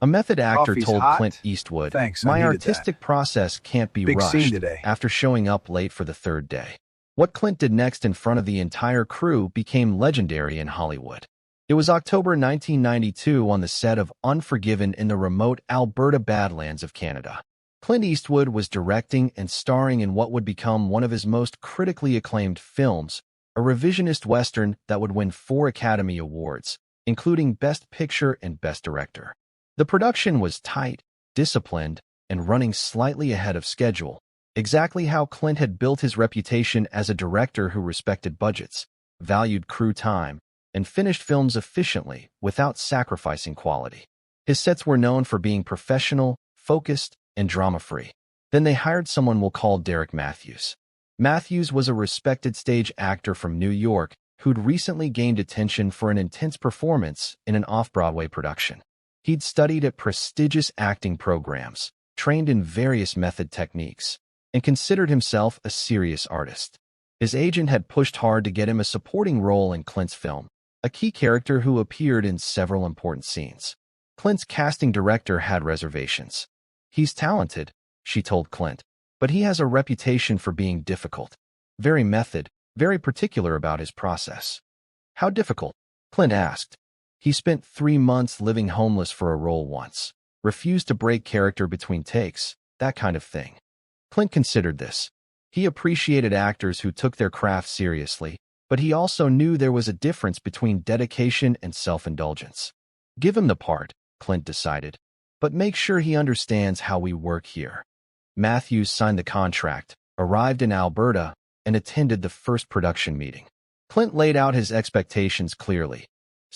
A method actor Coffee's told Clint hot. Eastwood, Thanks, I "My needed that. artistic process can't be Big scene rushed," today. after showing up late for the third day. What Clint did next in front of the entire crew became legendary in Hollywood. It was October 1992 on the set of Unforgiven in the remote Alberta Badlands of Canada. Clint Eastwood was directing and starring in what would become one of his most critically acclaimed films, a revisionist Western that would win 4 Academy Awards, including Best Picture and Best Director. The production was tight, disciplined, and running slightly ahead of schedule, exactly how Clint had built his reputation as a director who respected budgets, valued crew time, and finished films efficiently without sacrificing quality. His sets were known for being professional, focused, and drama-free. Then they hired someone we'll call Derek Matthews. Matthews was a respected stage actor from New York who'd recently gained attention for an intense performance in an off-Broadway production. He'd studied at prestigious acting programs, trained in various method techniques, and considered himself a serious artist. His agent had pushed hard to get him a supporting role in Clint's film, a key character who appeared in several important scenes. Clint's casting director had reservations. "He's talented," she told Clint, "but he has a reputation for being difficult. Very method, very particular about his process." "How difficult?" Clint asked. "He spent 3 months living homeless for a role once, refused to break character between takes, that kind of thing." Clint considered this. He appreciated actors who took their craft seriously, but he also knew there was a difference between dedication and self-indulgence. "Give him the part," Clint decided, "but make sure he understands how we work here." Matthews signed the contract, arrived in Alberta, and attended the first production meeting. Clint laid out his expectations clearly.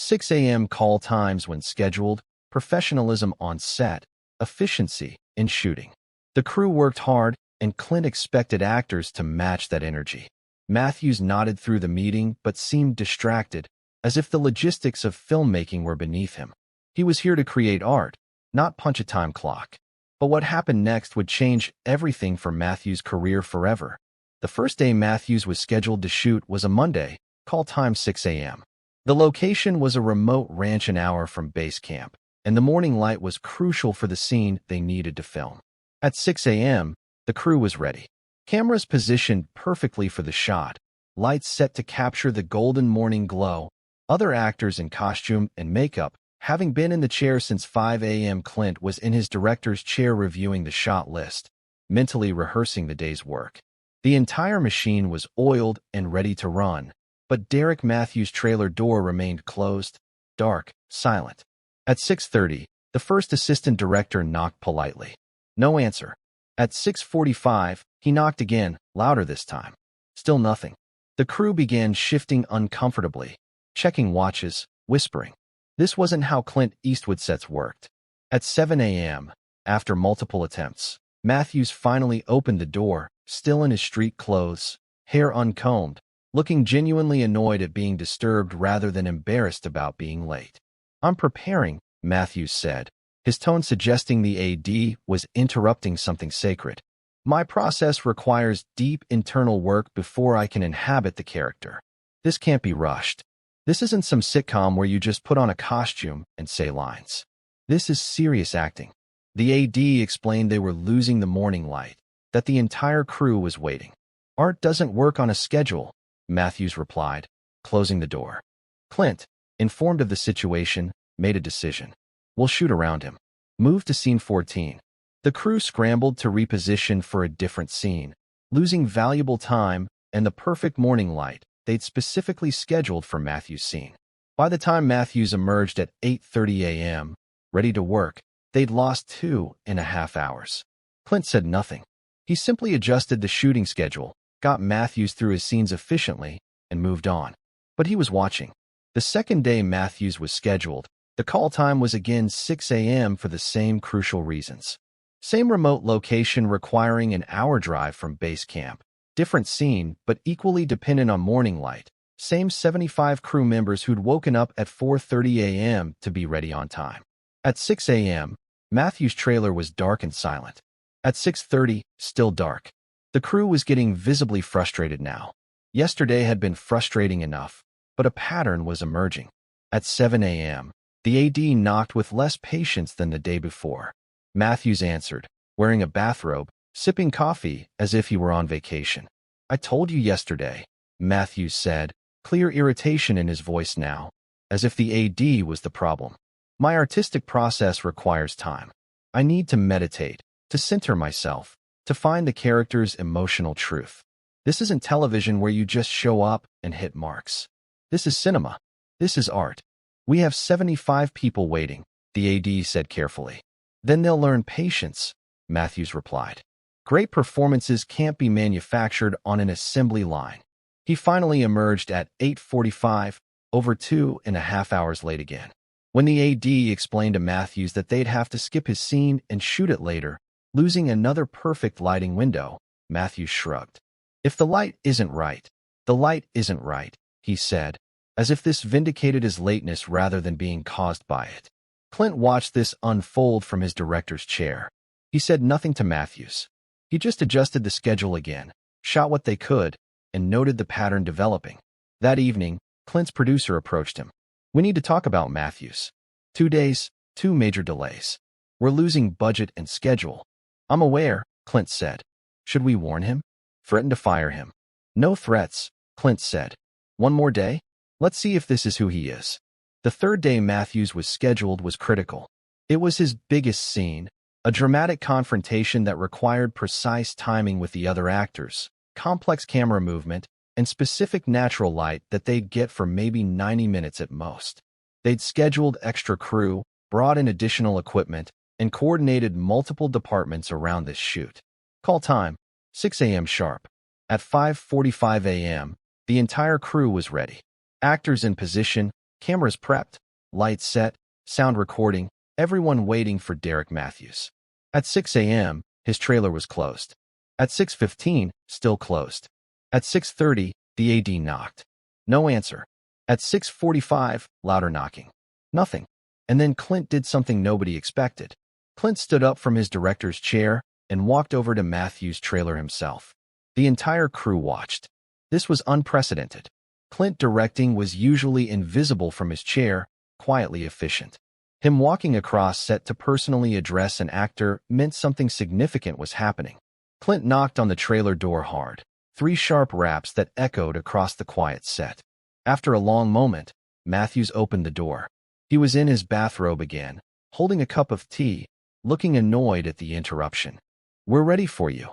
6 a.m. call times when scheduled, professionalism on set, efficiency in shooting. The crew worked hard, and Clint expected actors to match that energy. Matthews nodded through the meeting but seemed distracted, as if the logistics of filmmaking were beneath him. He was here to create art, not punch a time clock. But what happened next would change everything for Matthews' career forever. The first day Matthews was scheduled to shoot was a Monday, call time 6 a.m. The location was a remote ranch an hour from base camp, and the morning light was crucial for the scene they needed to film. At 6 a.m., the crew was ready. Cameras positioned perfectly for the shot, lights set to capture the golden morning glow, other actors in costume and makeup. Having been in the chair since 5 a.m., Clint was in his director's chair reviewing the shot list, mentally rehearsing the day's work. The entire machine was oiled and ready to run, but Derek Matthews' trailer door remained closed, dark, silent. At 6:30, the first assistant director knocked politely. No answer. At 6:45, he knocked again, louder this time. Still nothing. The crew began shifting uncomfortably, checking watches, whispering. This wasn't how Clint Eastwood sets worked. At 7 a.m., after multiple attempts, Matthews finally opened the door, still in his street clothes, hair uncombed, looking genuinely annoyed at being disturbed rather than embarrassed about being late. "I'm preparing," Matthews said, his tone suggesting the AD was interrupting something sacred. "My process requires deep internal work before I can inhabit the character. This can't be rushed. This isn't some sitcom where you just put on a costume and say lines. This is serious acting." The AD explained they were losing the morning light, that the entire crew was waiting. "Art doesn't work on a schedule," Matthews replied, closing the door. Clint, informed of the situation, made a decision. "We'll shoot around him." Move to scene 14. The crew scrambled to reposition for a different scene, losing valuable time and the perfect morning light they'd specifically scheduled for Matthews' scene. By the time Matthews emerged at 8:30 a.m., ready to work, they'd lost 2.5 hours. Clint said nothing. He simply adjusted the shooting schedule, got Matthews through his scenes efficiently, and moved on. But he was watching. The second day Matthews was scheduled, the call time was again 6 a.m. for the same crucial reasons. Same remote location requiring an hour drive from base camp. Different scene, but equally dependent on morning light. Same 75 crew members who'd woken up at 4:30 a.m. to be ready on time. At 6 a.m., Matthews' trailer was dark and silent. At 6:30, still dark. The crew was getting visibly frustrated now. Yesterday had been frustrating enough, but a pattern was emerging. At 7 a.m., The AD knocked with less patience than the day before. Matthews answered, wearing a bathrobe, sipping coffee as if he were on vacation. I told you yesterday, Matthews said, clear irritation in his voice now, as if the AD was the problem. My artistic process requires time. I need to meditate, to center myself, to find the character's emotional truth. This isn't television where you just show up and hit marks. This is cinema. This is art. We have 75 people waiting, the AD said carefully. Then they'll learn patience, Matthews replied. Great performances can't be manufactured on an assembly line. He finally emerged at 8:45, over 2.5 hours late again. When the AD explained to Matthews that they'd have to skip his scene and shoot it later, losing another perfect lighting window, Matthews shrugged. If the light isn't right, the light isn't right, he said, as if this vindicated his lateness rather than being caused by it. Clint watched this unfold from his director's chair. He said nothing to Matthews. He just adjusted the schedule again, shot what they could, and noted the pattern developing. That evening, Clint's producer approached him. We need to talk about Matthews. 2 days, 2 major delays. We're losing budget and schedule. I'm aware, Clint said. Should we warn him? Threaten to fire him? No threats, Clint said. 1 more day? Let's see if this is who he is. The 3rd day Matthews was scheduled was critical. It was his biggest scene, a dramatic confrontation that required precise timing with the other actors, complex camera movement, and specific natural light that they'd get for maybe 90 minutes at most. They'd scheduled extra crew, brought in additional equipment, and coordinated multiple departments around this shoot. Call time, 6 a.m. sharp. At 5:45 a.m., the entire crew was ready. Actors in position, cameras prepped, lights set, sound recording, everyone waiting for Derek Matthews. At 6 a.m., his trailer was closed. At 6:15, still closed. At 6:30, the AD knocked. No answer. At 6:45, louder knocking. Nothing. And then Clint did something nobody expected. Clint stood up from his director's chair and walked over to Matthews' trailer himself. The entire crew watched. This was unprecedented. Clint directing was usually invisible from his chair, quietly efficient. Him walking across set to personally address an actor meant something significant was happening. Clint knocked on the trailer door hard. 3 sharp raps that echoed across the quiet set. After a long moment, Matthews opened the door. He was in his bathrobe again, holding a cup of tea, looking annoyed at the interruption. We're ready for you,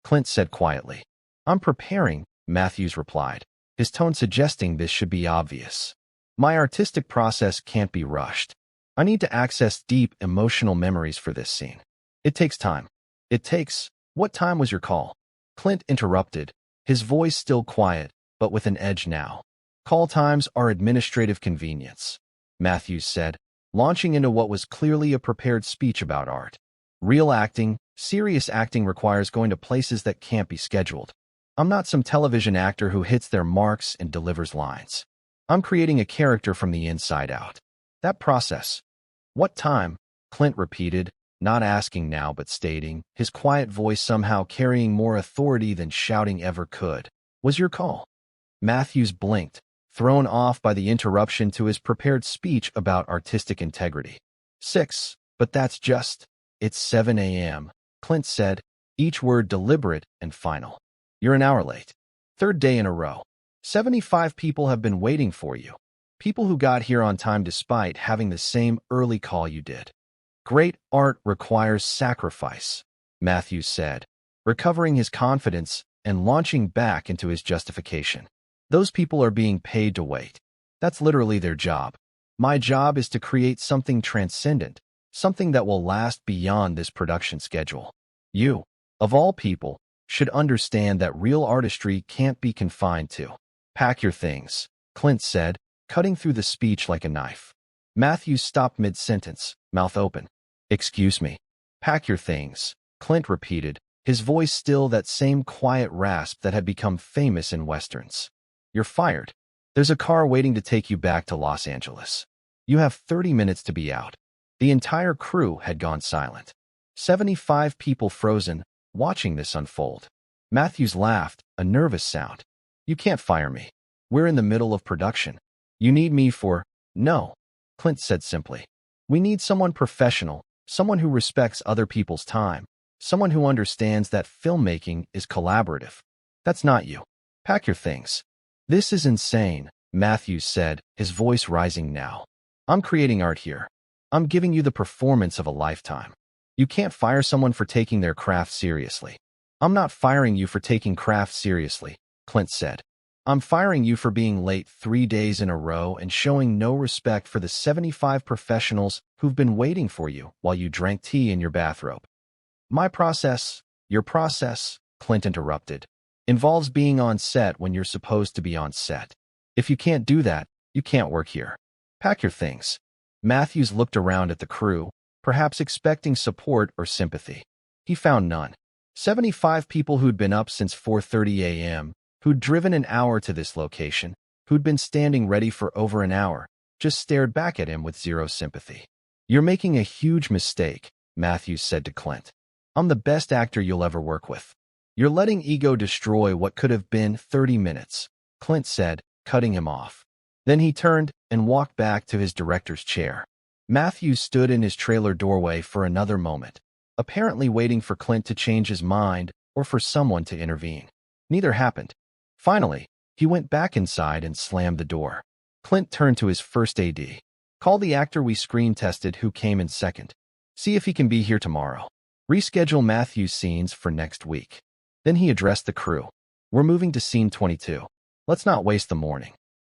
Clint said quietly. I'm preparing, Matthews replied, his tone suggesting this should be obvious. My artistic process can't be rushed. I need to access deep emotional memories for this scene. It takes time. It takes... What time was your call? Clint interrupted, his voice still quiet, but with an edge now. Call times are administrative convenience, Matthews said, launching into what was clearly a prepared speech about art. Real acting, serious acting requires going to places that can't be scheduled. I'm not some television actor who hits their marks and delivers lines. I'm creating a character from the inside out. That process. What time? Clint repeated, not asking now but stating, his quiet voice somehow carrying more authority than shouting ever could. Was your call? Matthews blinked, thrown off by the interruption to his prepared speech about artistic integrity. 6, but that's just... It's 7 a.m., Clint said, each word deliberate and final. You're an hour late. 3rd day in a row. 75 people have been waiting for you. People who got here on time despite having the same early call you did. Great art requires sacrifice, Matthews said, recovering his confidence and launching back into his justification. Those people are being paid to wait. That's literally their job. My job is to create something transcendent, something that will last beyond this production schedule. You, of all people, should understand that real artistry can't be confined to. Pack your things, Clint said, cutting through the speech like a knife. Matthews stopped mid-sentence, mouth open. Excuse me. Pack your things, Clint repeated, his voice still that same quiet rasp that had become famous in westerns. You're fired. There's a car waiting to take you back to Los Angeles. You have 30 minutes to be out. The entire crew had gone silent. 75 people frozen, watching this unfold. Matthews laughed, a nervous sound. You can't fire me. We're in the middle of production. You need me for... No. Clint said simply. We need someone professional, someone who respects other people's time, someone who understands that filmmaking is collaborative. That's not you. Pack your things. This is insane, Matthews said, his voice rising now. I'm creating art here. I'm giving you the performance of a lifetime. You can't fire someone for taking their craft seriously. I'm not firing you for taking craft seriously, Clint said. I'm firing you for being late 3 days in a row and showing no respect for the 75 professionals who've been waiting for you while you drank tea in your bathrobe. Your process, Clint interrupted, involves being on set when you're supposed to be on set. If you can't do that, you can't work here. Pack your things. Matthews looked around at the crew, perhaps expecting support or sympathy. He found none. 75 people who'd been up since 4:30 a.m., who'd driven an hour to this location, who'd been standing ready for over an hour, just stared back at him with zero sympathy. You're making a huge mistake, Matthews said to Clint. I'm the best actor you'll ever work with. You're letting ego destroy what could have been 30 minutes, Clint said, cutting him off. Then he turned and walked back to his director's chair. Matthews stood in his trailer doorway for another moment, apparently waiting for Clint to change his mind or for someone to intervene. Neither happened. Finally, he went back inside and slammed the door. Clint turned to his first AD. Call the actor we screen tested who came in second. See if he can be here tomorrow. Reschedule Matthew's scenes for next week. Then he addressed the crew. We're moving to scene 22. Let's not waste the morning.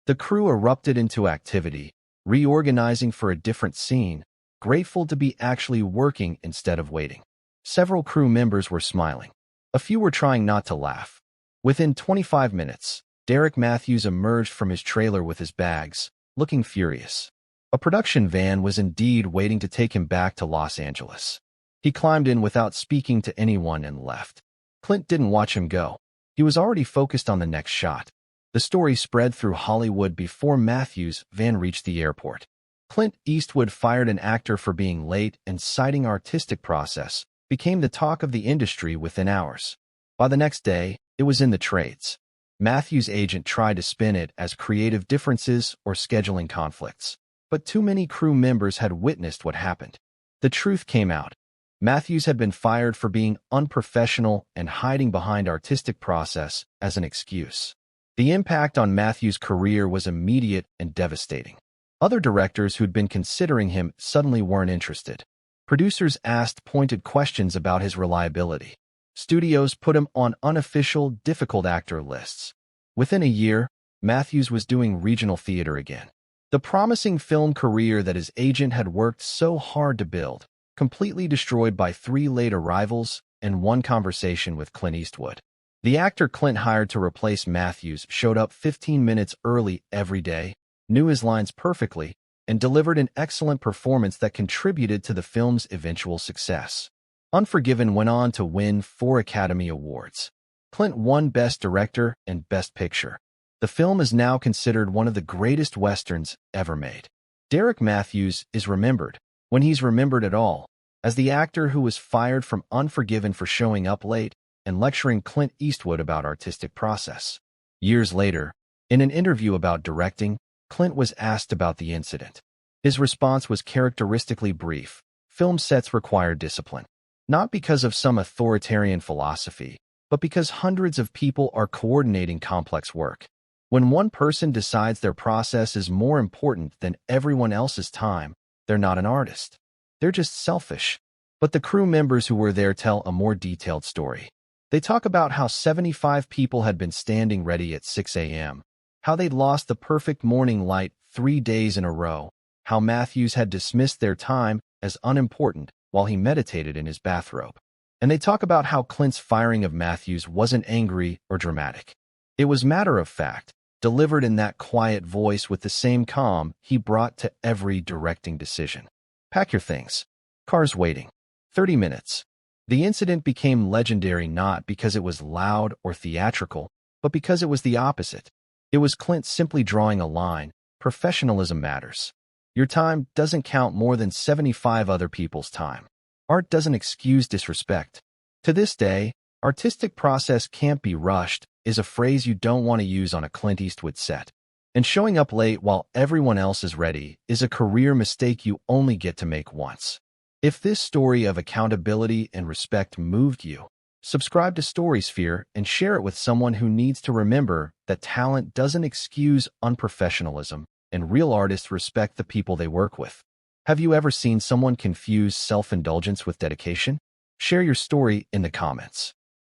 The crew erupted into activity, reorganizing for a different scene, grateful to be actually working instead of waiting. Several crew members were smiling. A few were trying not to laugh. Within 25 minutes, Derek Matthews emerged from his trailer with his bags, looking furious. A production van was indeed waiting to take him back to Los Angeles. He climbed in without speaking to anyone and left. Clint didn't watch him go. He was already focused on the next shot. The story spread through Hollywood before Matthews' van reached the airport. Clint Eastwood fired an actor for being late and citing artistic process became the talk of the industry within hours. By the next day, it was in the trades. Matthews' agent tried to spin it as creative differences or scheduling conflicts, but too many crew members had witnessed what happened. The truth came out. Matthews had been fired for being unprofessional and hiding behind artistic process as an excuse. The impact on Matthews' career was immediate and devastating. Other directors who'd been considering him suddenly weren't interested. Producers asked pointed questions about his reliability. Studios put him on unofficial, difficult actor lists. Within a year, Matthews was doing regional theater again. The promising film career that his agent had worked so hard to build, completely destroyed by 3 late arrivals and 1 conversation with Clint Eastwood. The actor Clint hired to replace Matthews showed up 15 minutes early every day, knew his lines perfectly, and delivered an excellent performance that contributed to the film's eventual success. Unforgiven went on to win 4 Academy Awards. Clint won Best Director and Best Picture. The film is now considered one of the greatest westerns ever made. Derek Matthews is remembered, when he's remembered at all, as the actor who was fired from Unforgiven for showing up late and lecturing Clint Eastwood about artistic process. Years later, in an interview about directing, Clint was asked about the incident. His response was characteristically brief. Film sets require discipline. Not because of some authoritarian philosophy, but because hundreds of people are coordinating complex work. When one person decides their process is more important than everyone else's time, they're not an artist. They're just selfish. But the crew members who were there tell a more detailed story. They talk about how 75 people had been standing ready at 6 a.m., how they'd lost the perfect morning light 3 days in a row, how Matthews had dismissed their time as unimportant while he meditated in his bathrobe. And they talk about how Clint's firing of Matthews wasn't angry or dramatic. It was matter of fact, delivered in that quiet voice with the same calm he brought to every directing decision. Pack your things. Car's waiting. 30 minutes. The incident became legendary not because it was loud or theatrical, but because it was the opposite. It was Clint simply drawing a line. Professionalism matters. Your time doesn't count more than 75 other people's time. Art doesn't excuse disrespect. To this day, artistic process can't be rushed is a phrase you don't want to use on a Clint Eastwood set. And showing up late while everyone else is ready is a career mistake you only get to make once. If this story of accountability and respect moved you, subscribe to StorySphere and share it with someone who needs to remember that talent doesn't excuse unprofessionalism, and real artists respect the people they work with. Have you ever seen someone confuse self-indulgence with dedication? Share your story in the comments.